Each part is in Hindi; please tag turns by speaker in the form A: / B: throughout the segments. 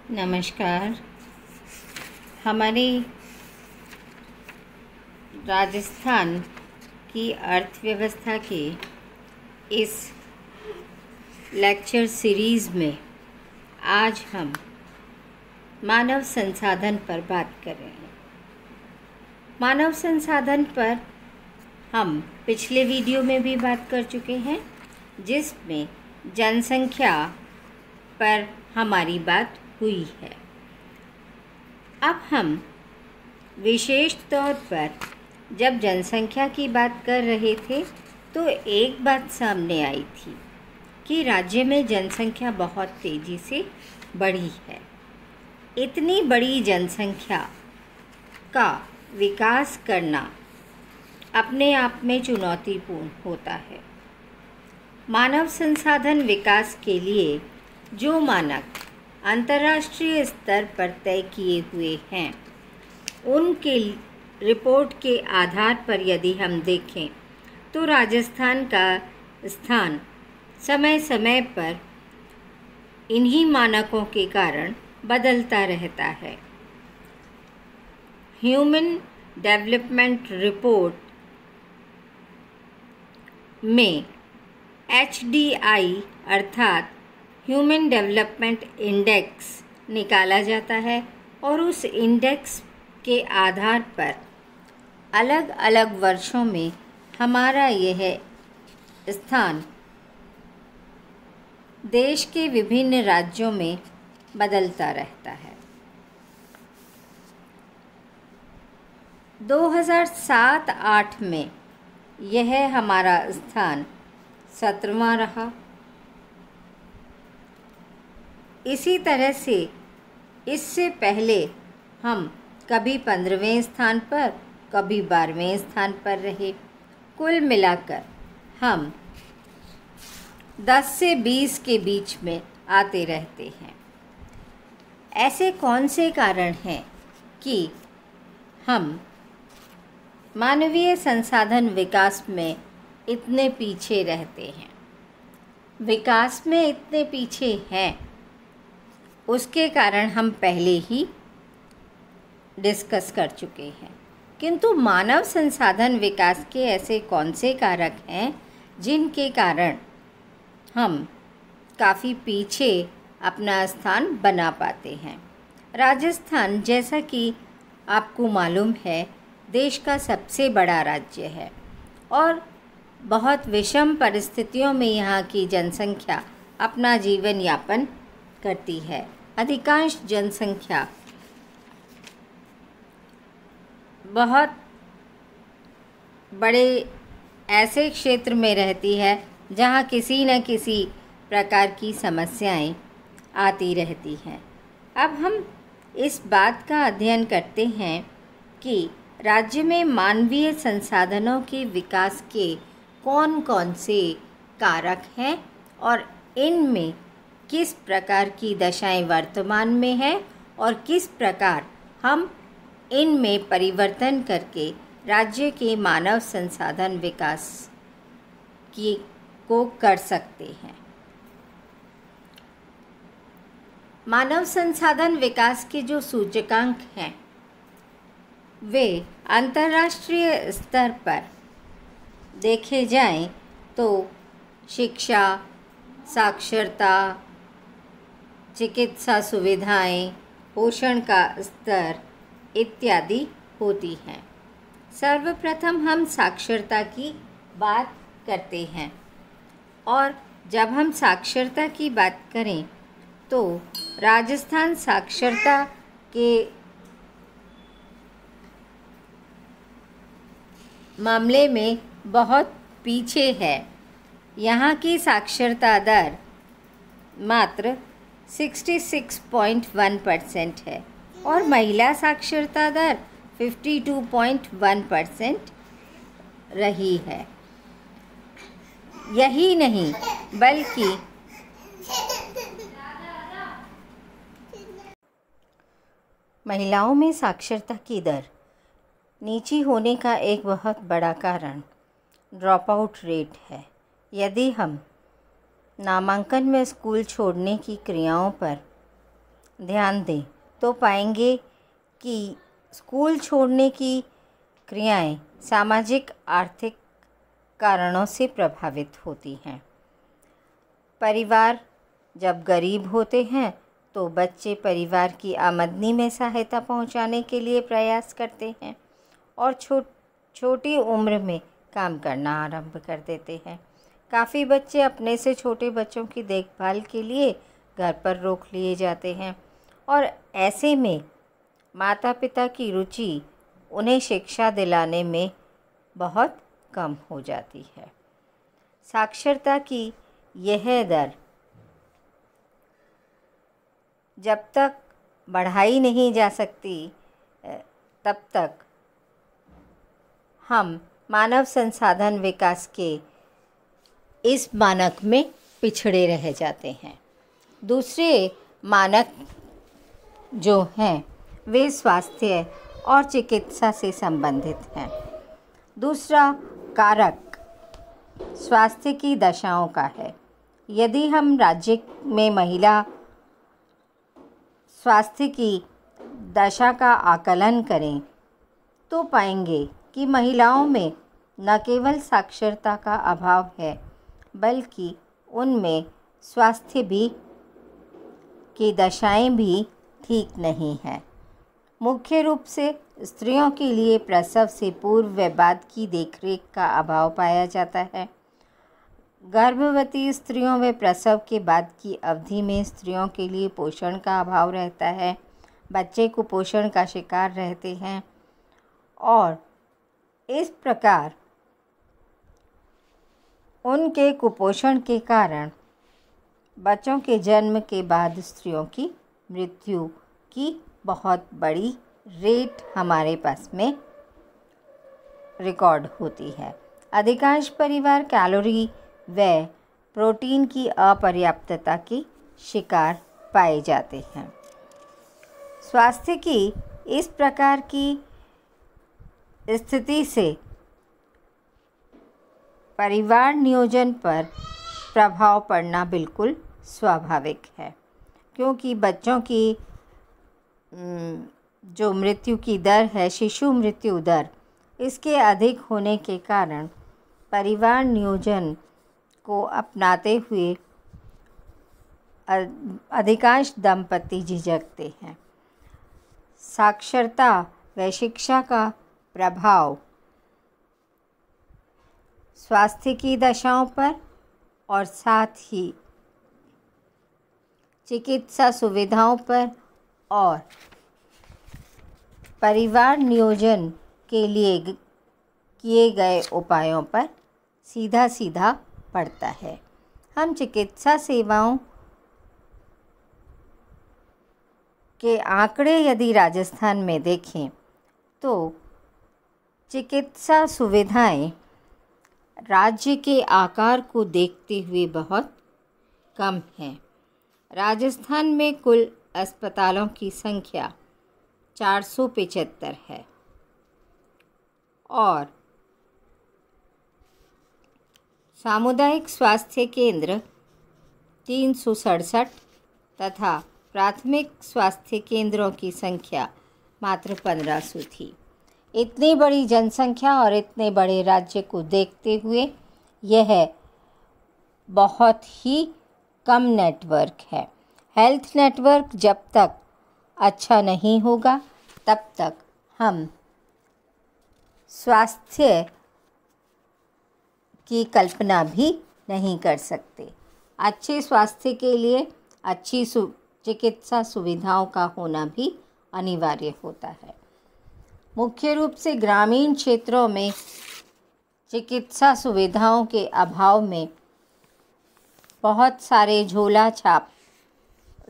A: नमस्कार। हमारे राजस्थान की अर्थव्यवस्था के इस लेक्चर सीरीज़ में आज हम मानव संसाधन पर बात कर रहे हैं। मानव संसाधन पर हम पिछले वीडियो में भी बात कर चुके हैं, जिसमें जनसंख्या पर हमारी बात हुई है। अब हम विशेष तौर पर जब जनसंख्या की बात कर रहे थे तो एक बात सामने आई थी कि राज्य में जनसंख्या बहुत तेज़ी से बढ़ी है। इतनी बड़ी जनसंख्या का विकास करना अपने आप में चुनौतीपूर्ण होता है। मानव संसाधन विकास के लिए जो मानक अंतर्राष्ट्रीय स्तर पर तय किए हुए हैं, उनके रिपोर्ट के आधार पर यदि हम देखें तो राजस्थान का स्थान समय समय पर इन्हीं मानकों के कारण बदलता रहता है। ह्यूमन डेवलपमेंट रिपोर्ट में HDI अर्थात ह्यूमन डेवलपमेंट इंडेक्स निकाला जाता है और उस इंडेक्स के आधार पर अलग अलग वर्षों में हमारा यह स्थान देश के विभिन्न राज्यों में बदलता रहता है। 2007-08 में यह हमारा स्थान 17वां रहा। इसी तरह से इससे पहले हम कभी 15वें स्थान पर, कभी 12वें स्थान पर रहे। कुल मिलाकर हम 10 से 20 के बीच में आते रहते हैं। ऐसे कौन से कारण हैं कि हम मानवीय संसाधन विकास में इतने पीछे रहते हैं? विकास में इतने पीछे हैं, उसके कारण हम पहले ही डिस्कस कर चुके हैं। किंतु मानव संसाधन विकास के ऐसे कौन से कारक हैं जिनके कारण हम काफ़ी पीछे अपना स्थान बना पाते हैं? राजस्थान, जैसा कि आपको मालूम है, देश का सबसे बड़ा राज्य है और बहुत विषम परिस्थितियों में यहाँ की जनसंख्या अपना जीवन यापन करती है। अधिकांश जनसंख्या बहुत बड़े ऐसे क्षेत्र में रहती है जहाँ किसी न किसी प्रकार की समस्याएं आती रहती हैं। अब हम इस बात का अध्ययन करते हैं कि राज्य में मानवीय संसाधनों के विकास के कौन कौन से कारक हैं और इनमें किस प्रकार की दशाएं वर्तमान में हैं और किस प्रकार हम इनमें परिवर्तन करके राज्य के मानव संसाधन विकास को कर सकते हैं। मानव संसाधन विकास के जो सूचकांक हैं वे अंतर्राष्ट्रीय स्तर पर देखे जाएं तो शिक्षा, साक्षरता, चिकित्सा सुविधाएं, पोषण का स्तर इत्यादि होती हैं। सर्वप्रथम हम साक्षरता की बात करते हैं और जब हम साक्षरता की बात करें तो राजस्थान साक्षरता के मामले में बहुत पीछे है। यहाँ की साक्षरता दर मात्र 66.1% है और महिला साक्षरता दर 52.1% रही है। यही नहीं बल्कि महिलाओं में साक्षरता की दर नीची होने का एक बहुत बड़ा कारण ड्रॉप आउट रेट है। यदि हम नामांकन में स्कूल छोड़ने की क्रियाओं पर ध्यान दें तो पाएंगे कि स्कूल छोड़ने की क्रियाएं सामाजिक आर्थिक कारणों से प्रभावित होती हैं। परिवार जब गरीब होते हैं तो बच्चे परिवार की आमदनी में सहायता पहुंचाने के लिए प्रयास करते हैं और छोटी उम्र में काम करना आरंभ कर देते हैं। काफ़ी बच्चे अपने से छोटे बच्चों की देखभाल के लिए घर पर रोक लिए जाते हैं और ऐसे में माता पिता की रुचि उन्हें शिक्षा दिलाने में बहुत कम हो जाती है। साक्षरता की यह दर जब तक बढ़ाई नहीं जा सकती तब तक हम मानव संसाधन विकास के इस मानक में पिछड़े रह जाते हैं। दूसरे मानक जो हैं वे स्वास्थ्य और चिकित्सा से संबंधित हैं। दूसरा कारक स्वास्थ्य की दशाओं का है। यदि हम राज्य में महिला स्वास्थ्य की दशा का आकलन करें तो पाएंगे कि महिलाओं में न केवल साक्षरता का अभाव है बल्कि उनमें स्वास्थ्य भी की दशाएं भी ठीक नहीं हैं। मुख्य रूप से स्त्रियों के लिए प्रसव से पूर्व व बाद की देखरेख का अभाव पाया जाता है। गर्भवती स्त्रियों व प्रसव के बाद की अवधि में स्त्रियों के लिए पोषण का अभाव रहता है। बच्चे कुपोषण का शिकार रहते हैं और इस प्रकार उनके कुपोषण के कारण बच्चों के जन्म के बाद स्त्रियों की मृत्यु की बहुत बड़ी रेट हमारे पास में रिकॉर्ड होती है। अधिकांश परिवार कैलोरी व प्रोटीन की अपर्याप्तता के शिकार पाए जाते हैं। स्वास्थ्य की इस प्रकार की स्थिति से परिवार नियोजन पर प्रभाव पड़ना बिल्कुल स्वाभाविक है, क्योंकि बच्चों की जो मृत्यु की दर है, शिशु मृत्यु दर, इसके अधिक होने के कारण परिवार नियोजन को अपनाते हुए अधिकांश दंपति झिझकते हैं। साक्षरता व शिक्षा का प्रभाव स्वास्थ्य की दशाओं पर और साथ ही चिकित्सा सुविधाओं पर और परिवार नियोजन के लिए किए गए उपायों पर सीधा सीधा पड़ता है। हम चिकित्सा सेवाओं के आंकड़े यदि राजस्थान में देखें तो चिकित्सा सुविधाएं राज्य के आकार को देखते हुए बहुत कम हैं। राजस्थान में कुल अस्पतालों की संख्या 475 है और सामुदायिक स्वास्थ्य केंद्र 367 तथा प्राथमिक स्वास्थ्य केंद्रों की संख्या मात्र 1500 थी। इतनी बड़ी जनसंख्या और इतने बड़े राज्य को देखते हुए यह बहुत ही कम नेटवर्क है। हेल्थ नेटवर्क जब तक अच्छा नहीं होगा तब तक हम स्वास्थ्य की कल्पना भी नहीं कर सकते। अच्छे स्वास्थ्य के लिए अच्छी चिकित्सा सुविधाओं का होना भी अनिवार्य होता है। मुख्य रूप से ग्रामीण क्षेत्रों में चिकित्सा सुविधाओं के अभाव में बहुत सारे झोला छाप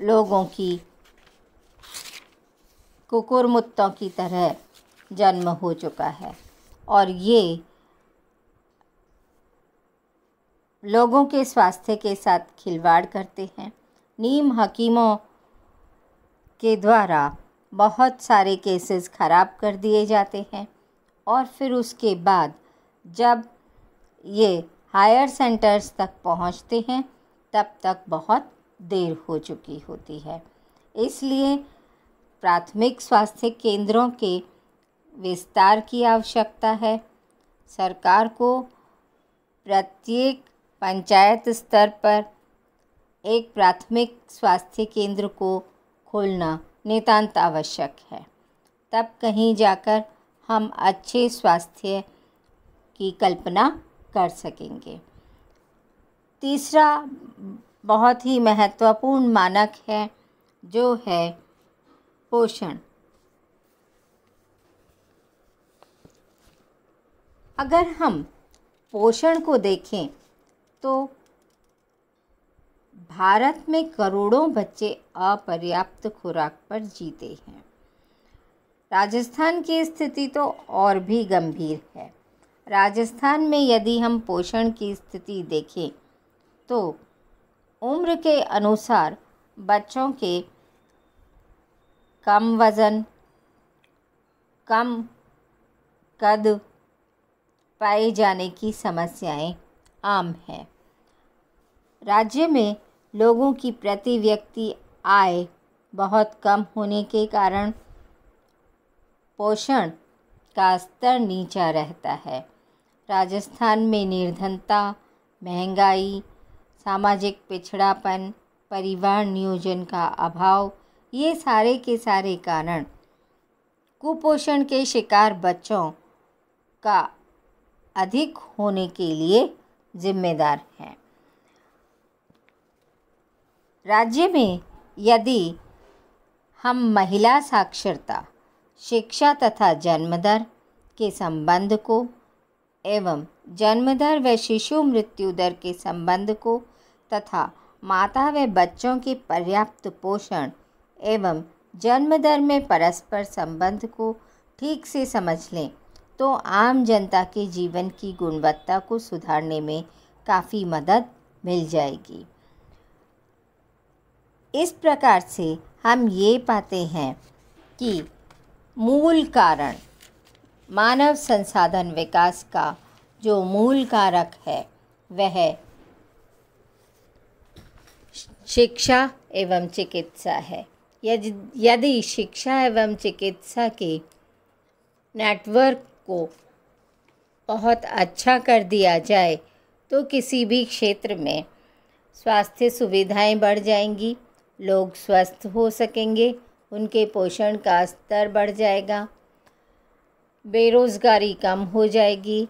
A: लोगों की कुकुरमुत्तों की तरह जन्म हो चुका है और ये लोगों के स्वास्थ्य के साथ खिलवाड़ करते हैं। नीम हकीमों के द्वारा बहुत सारे केसेस ख़राब कर दिए जाते हैं और फिर उसके बाद जब ये हायर सेंटर्स तक पहुंचते हैं तब तक बहुत देर हो चुकी होती है। इसलिए प्राथमिक स्वास्थ्य केंद्रों के विस्तार की आवश्यकता है। सरकार को प्रत्येक पंचायत स्तर पर एक प्राथमिक स्वास्थ्य केंद्र को खोलना नितांत आवश्यक है। तब कहीं जाकर हम अच्छे स्वास्थ्य की कल्पना कर सकेंगे। तीसरा बहुत ही महत्वपूर्ण मानक है जो है पोषण। अगर हम पोषण को देखें तो भारत में करोड़ों बच्चे अपर्याप्त खुराक पर जीते हैं। राजस्थान की स्थिति तो और भी गंभीर है। राजस्थान में यदि हम पोषण की स्थिति देखें तो उम्र के अनुसार बच्चों के कम वज़न, कम कद पाए जाने की समस्याएं आम हैं। राज्य में लोगों की प्रति व्यक्ति आय बहुत कम होने के कारण पोषण का स्तर नीचा रहता है। राजस्थान में निर्धनता, महंगाई, सामाजिक पिछड़ापन, परिवार नियोजन का अभाव, ये सारे के सारे कारण कुपोषण के शिकार बच्चों का अधिक होने के लिए जिम्मेदार हैं। राज्य में यदि हम महिला साक्षरता, शिक्षा तथा जन्मदर के संबंध को एवं जन्मदर व शिशु मृत्यु दर के संबंध को तथा माता व बच्चों के पर्याप्त पोषण एवं जन्मदर में परस्पर संबंध को ठीक से समझ लें तो आम जनता के जीवन की गुणवत्ता को सुधारने में काफ़ी मदद मिल जाएगी। इस प्रकार से हम ये पाते हैं कि मूल कारण मानव संसाधन विकास का जो मूल कारक है वह शिक्षा एवं चिकित्सा है। यदि शिक्षा एवं चिकित्सा के नेटवर्क को बहुत अच्छा कर दिया जाए तो किसी भी क्षेत्र में स्वास्थ्य सुविधाएं बढ़ जाएंगी, लोग स्वस्थ हो सकेंगे, उनके पोषण का स्तर बढ़ जाएगा, बेरोज़गारी कम हो जाएगी।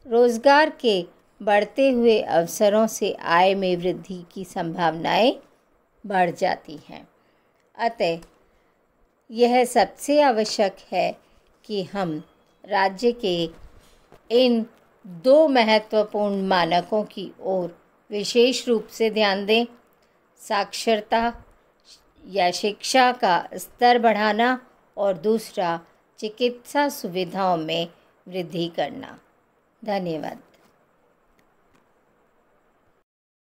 A: रोज़गार के बढ़ते हुए अवसरों से आय में वृद्धि की संभावनाएं बढ़ जाती हैं। अतः यह सबसे आवश्यक है कि हम राज्य के इन दो महत्वपूर्ण मानकों की ओर विशेष रूप से ध्यान दें। साक्षरता या शिक्षा का स्तर बढ़ाना और दूसरा चिकित्सा सुविधाओं में वृद्धि करना। धन्यवाद।